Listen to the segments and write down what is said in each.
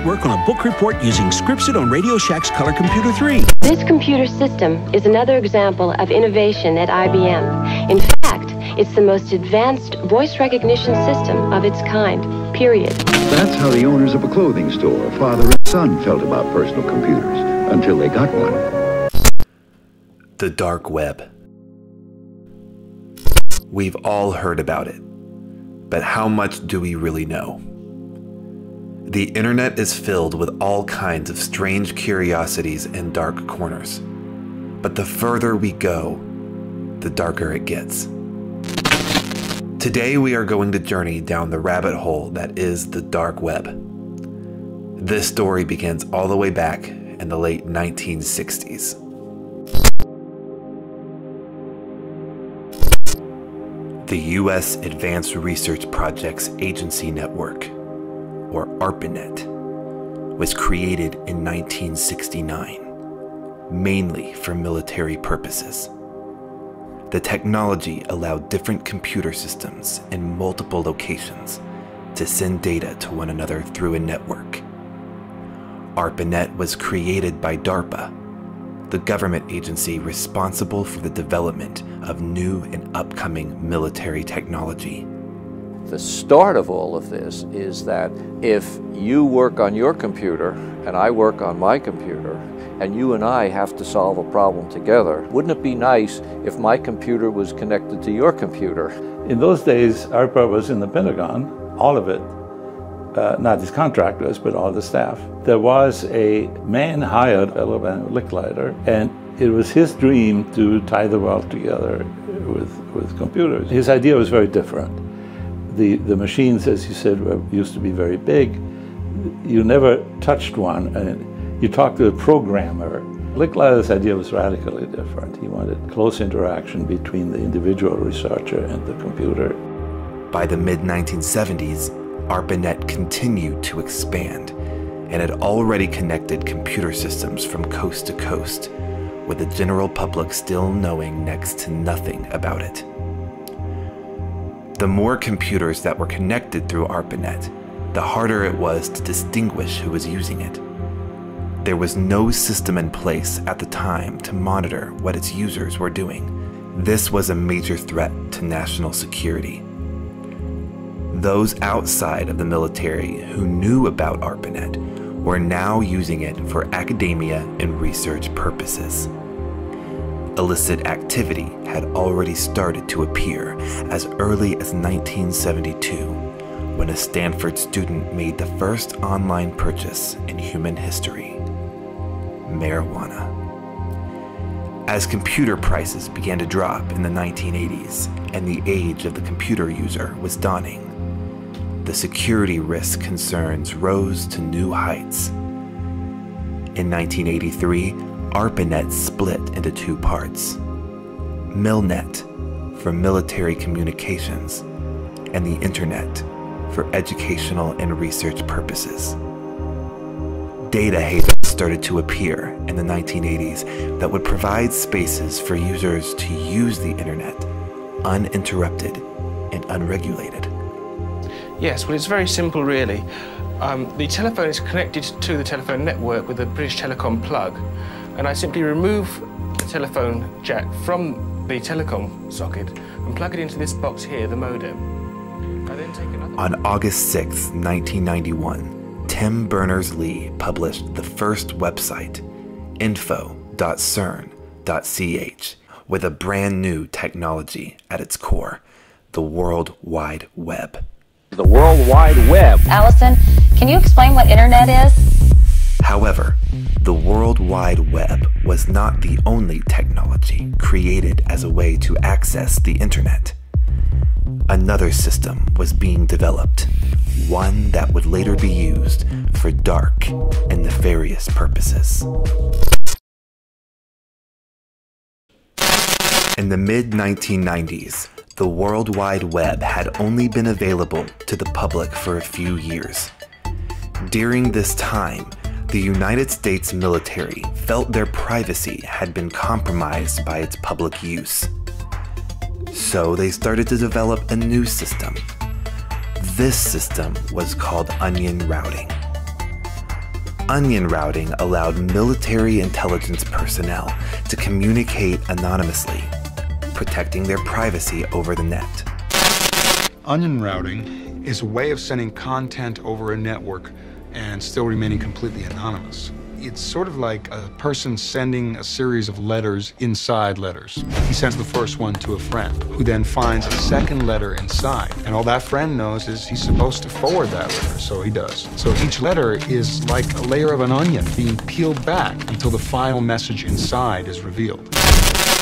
Network on a book report using Scripsit on Radio Shack's Color Computer 3. This computer system is another example of innovation at IBM. In fact, it's the most advanced voice recognition system of its kind, period. That's how the owners of a clothing store, father and son, felt about personal computers, until they got one. The dark web. We've all heard about it, but how much do we really know? The internet is filled with all kinds of strange curiosities and dark corners. But the further we go, the darker it gets. Today we are going to journey down the rabbit hole that is the dark web. This story begins all the way back in the late 1960s. The U.S. Advanced Research Projects Agency Network, or ARPANET, was created in 1969, mainly for military purposes. The technology allowed different computer systems in multiple locations to send data to one another through a network. ARPANET was created by DARPA, the government agency responsible for the development of new and upcoming military technology. The start of all of this is that if you work on your computer and I work on my computer and you and I have to solve a problem together, wouldn't it be nice if my computer was connected to your computer? In those days, ARPA was in the Pentagon, all of it, not his contractors, but all the staff. There was a man hired, Elvan Licklider, and it was his dream to tie the world together with computers. His idea was very different. The machines, as you said, used to be very big. You never touched one, and you talked to a programmer. Licklider's idea was radically different. He wanted close interaction between the individual researcher and the computer. By the mid-1970s, ARPANET continued to expand and had already connected computer systems from coast to coast, with the general public still knowing next to nothing about it. The more computers that were connected through ARPANET, the harder it was to distinguish who was using it. There was no system in place at the time to monitor what its users were doing. This was a major threat to national security. Those outside of the military who knew about ARPANET were now using it for academia and research purposes. Illicit activity had already started to appear as early as 1972, when a Stanford student made the first online purchase in human history: marijuana. As computer prices began to drop in the 1980s and the age of the computer user was dawning, the security risk concerns rose to new heights. In 1983, ARPANET split into two parts: Milnet for military communications and the Internet for educational and research purposes. Data havens started to appear in the 1980s that would provide spaces for users to use the Internet uninterrupted and unregulated. Yes, well, it's very simple, really. The telephone is connected to the telephone network with a British Telecom plug, and I simply remove the telephone jack from the telecom socket and plug it into this box here, the modem. I then take another... On August 6, 1991, Tim Berners-Lee published the first website, info.cern.ch, with a brand new technology at its core: the World Wide Web. The World Wide Web. Allison, can you explain what Internet is? However, the World Wide Web was not the only technology created as a way to access the Internet. Another system was being developed, one that would later be used for dark and nefarious purposes. In the mid-1990s, the World Wide Web had only been available to the public for a few years. During this time, the United States military felt their privacy had been compromised by its public use. So they started to develop a new system. This system was called onion routing. onion routing allowed military intelligence personnel to communicate anonymously, protecting their privacy over the net. Onion routing is a way of sending content over a network and still remaining completely anonymous. It's sort of like a person sending a series of letters inside letters. He sends the first one to a friend, who then finds a second letter inside. And all that friend knows is he's supposed to forward that letter, so he does. So each letter is like a layer of an onion being peeled back until the final message inside is revealed.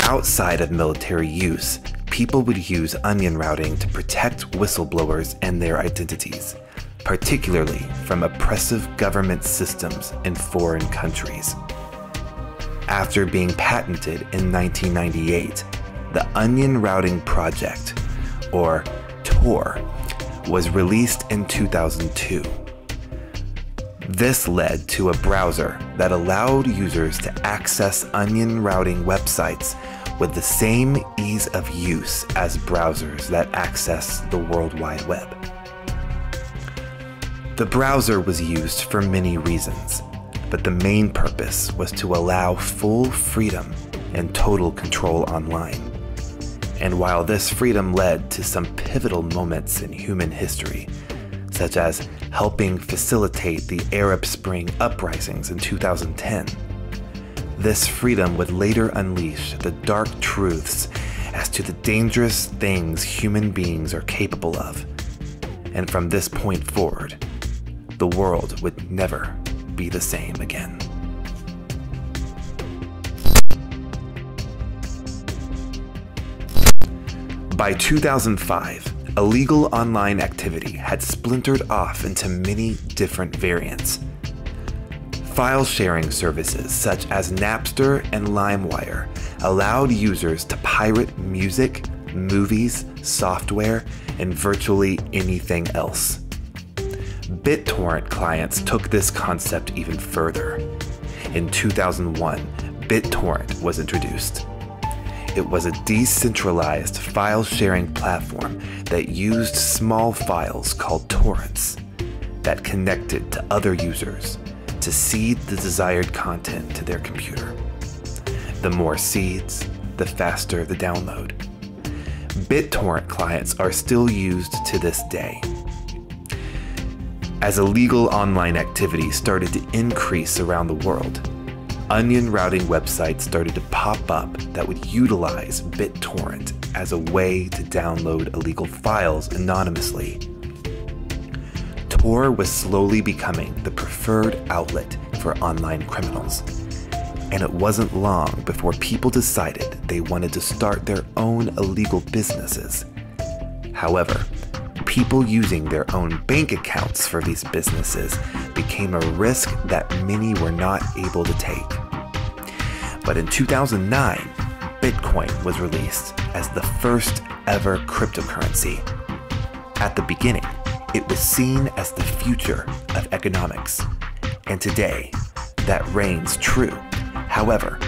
Outside of military use, people would use onion routing to protect whistleblowers and their identities, particularly from oppressive government systems in foreign countries. After being patented in 1998, the Onion Routing Project, or Tor, was released in 2002. This led to a browser that allowed users to access onion routing websites with the same ease of use as browsers that access the World Wide Web. The browser was used for many reasons, but the main purpose was to allow full freedom and total control online. And while this freedom led to some pivotal moments in human history, such as helping facilitate the Arab Spring uprisings in 2010, this freedom would later unleash the dark truths as to the dangerous things human beings are capable of. And from this point forward, the world would never be the same again. By 2005, illegal online activity had splintered off into many different variants. File sharing services such as Napster and LimeWire allowed users to pirate music, movies, software, and virtually anything else. BitTorrent clients took this concept even further. In 2001, BitTorrent was introduced. It was a decentralized file-sharing platform that used small files called torrents that connected to other users to seed the desired content to their computer. The more seeds, the faster the download. BitTorrent clients are still used to this day. As illegal online activity started to increase around the world, onion routing websites started to pop up that would utilize BitTorrent as a way to download illegal files anonymously. Tor was slowly becoming the preferred outlet for online criminals, and it wasn't long before people decided they wanted to start their own illegal businesses. However, people using their own bank accounts for these businesses became a risk that many were not able to take. But in 2009, Bitcoin was released as the first ever cryptocurrency. At the beginning, it was seen as the future of economics, and today, that reigns true. However,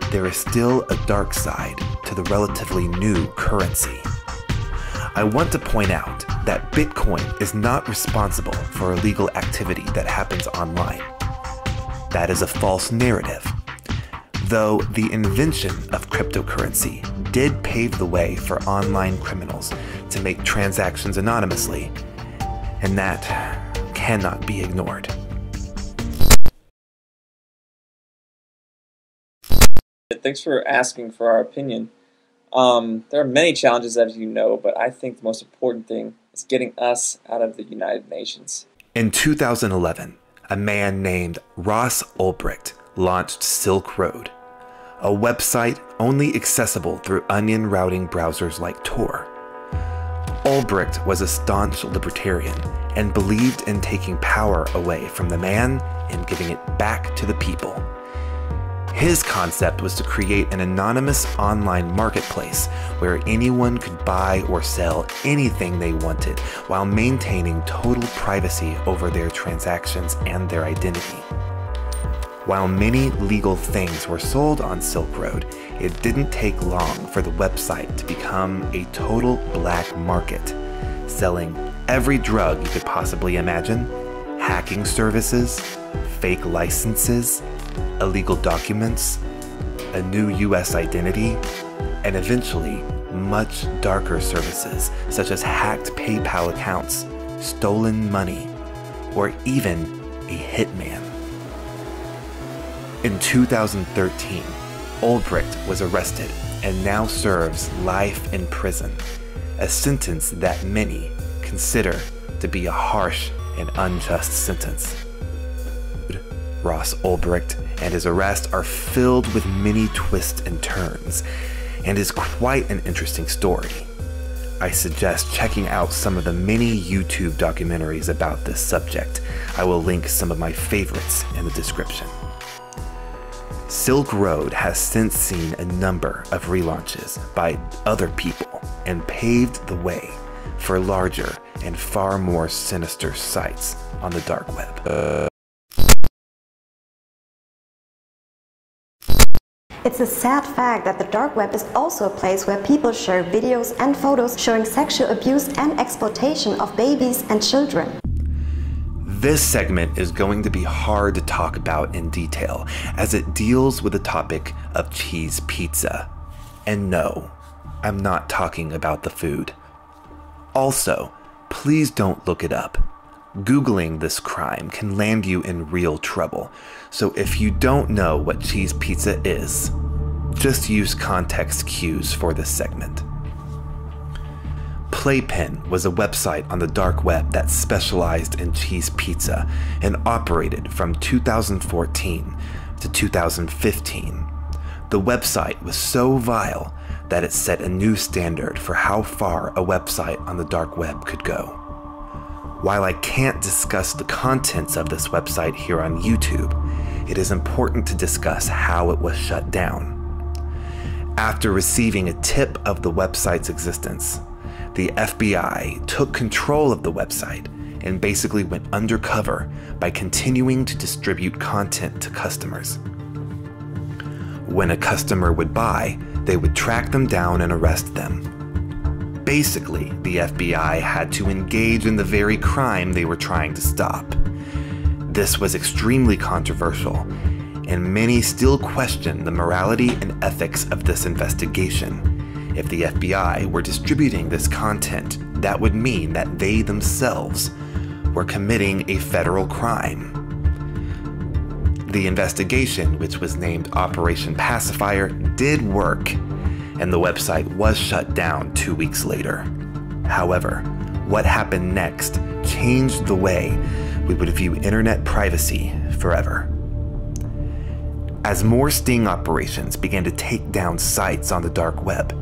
there is still a dark side to the relatively new currency. I want to point out that Bitcoin is not responsible for illegal activity that happens online. That is a false narrative. Though the invention of cryptocurrency did pave the way for online criminals to make transactions anonymously, and that cannot be ignored. Thanks for asking for our opinion. There are many challenges, as you know, but I think the most important thing is getting us out of the United Nations. In 2011, a man named Ross Ulbricht launched Silk Road, a website only accessible through onion routing browsers like Tor. Ulbricht was a staunch libertarian and believed in taking power away from the man and giving it back to the people. His concept was to create an anonymous online marketplace where anyone could buy or sell anything they wanted while maintaining total privacy over their transactions and their identity. While many legal things were sold on Silk Road, it didn't take long for the website to become a total black market, selling every drug you could possibly imagine, hacking services, fake licenses, illegal documents, a new US identity, and eventually much darker services such as hacked PayPal accounts, stolen money, or even a hitman. In 2013, Ulbricht was arrested and now serves life in prison, a sentence that many consider to be a harsh and unjust sentence. Ross Ulbricht and his arrest are filled with many twists and turns, and is quite an interesting story. I suggest checking out some of the many YouTube documentaries about this subject. I will link some of my favorites in the description. Silk Road has since seen a number of relaunches by other people and paved the way for larger and far more sinister sites on the dark web. It's a sad fact that the dark web is also a place where people share videos and photos showing sexual abuse and exploitation of babies and children. This segment is going to be hard to talk about in detail as it deals with the topic of cheese pizza. And no, I'm not talking about the food. Also, please don't look it up. Googling this crime can land you in real trouble, so if you don't know what cheese pizza is, just use context cues for this segment. Playpen was a website on the dark web that specialized in cheese pizza and operated from 2014 to 2015. The website was so vile that it set a new standard for how far a website on the dark web could go. While I can't discuss the contents of this website here on YouTube, it is important to discuss how it was shut down. After receiving a tip of the website's existence, the FBI took control of the website and basically went undercover by continuing to distribute content to customers. When a customer would buy, they would track them down and arrest them. Basically, the FBI had to engage in the very crime they were trying to stop. This was extremely controversial, and many still question the morality and ethics of this investigation. If the FBI were distributing this content, that would mean that they themselves were committing a federal crime. The investigation, which was named Operation Pacifier, did work, and the website was shut down 2 weeks later. However, what happened next changed the way we would view internet privacy forever. As more sting operations began to take down sites on the dark web,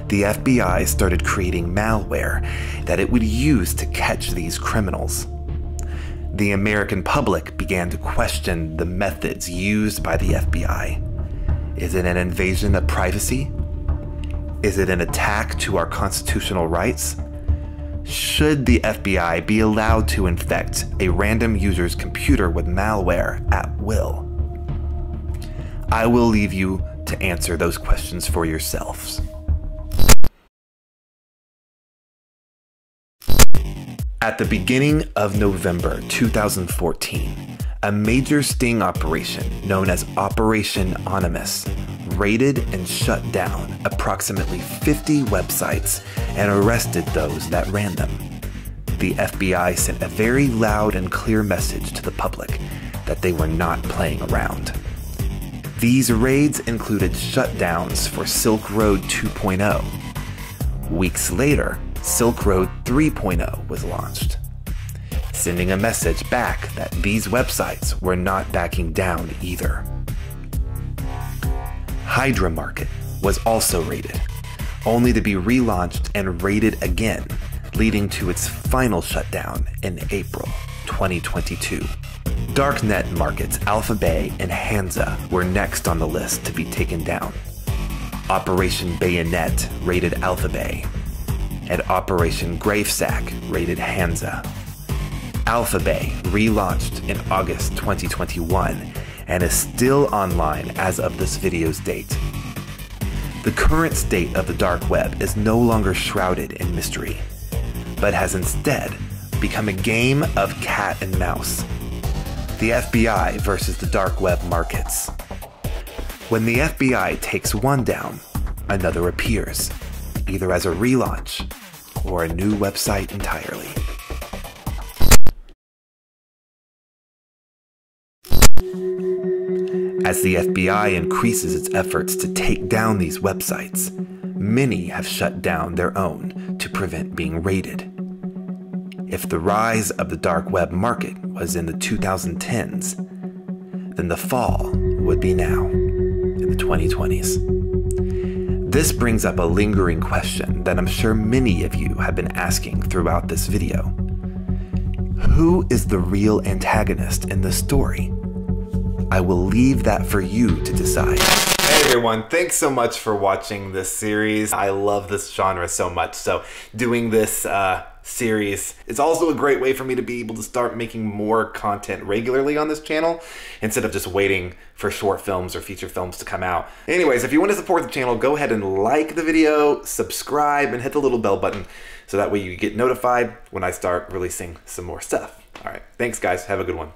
the FBI started creating malware that it would use to catch these criminals. The American public began to question the methods used by the FBI. Is it an invasion of privacy? Is it an attack to our constitutional rights? Should the FBI be allowed to infect a random user's computer with malware at will? I will leave you to answer those questions for yourselves. At the beginning of November 2014, a major sting operation known as Operation Onimus raided and shut down approximately 50 websites and arrested those that ran them. The FBI sent a very loud and clear message to the public that they were not playing around. These raids included shutdowns for Silk Road 2.0. Weeks later, Silk Road 3.0 was launched, sending a message back that these websites were not backing down either. Hydra Market was also raided, only to be relaunched and raided again, leading to its final shutdown in April 2022. Darknet markets Alphabay and Hansa were next on the list to be taken down. Operation Bayonet raided Alphabay, and Operation Gravesack raided Hansa. Alphabay relaunched in August 2021 and is still online as of this video's date. The current state of the dark web is no longer shrouded in mystery, but has instead become a game of cat and mouse. The FBI versus the dark web markets. When the FBI takes one down, another appears, either as a relaunch or a new website entirely. As the FBI increases its efforts to take down these websites, many have shut down their own to prevent being raided. If the rise of the dark web market was in the 2010s, then the fall would be now, in the 2020s. This brings up a lingering question that I'm sure many of you have been asking throughout this video. Who is the real antagonist in this story? I will leave that for you to decide. Hey everyone, thanks so much for watching this series. I love this genre so much, so doing this series is also a great way for me to be able to start making more content regularly on this channel instead of just waiting for short films or feature films to come out. Anyways, if you want to support the channel, go ahead and like the video, subscribe, and hit the little bell button so that way you get notified when I start releasing some more stuff. All right, thanks guys, have a good one.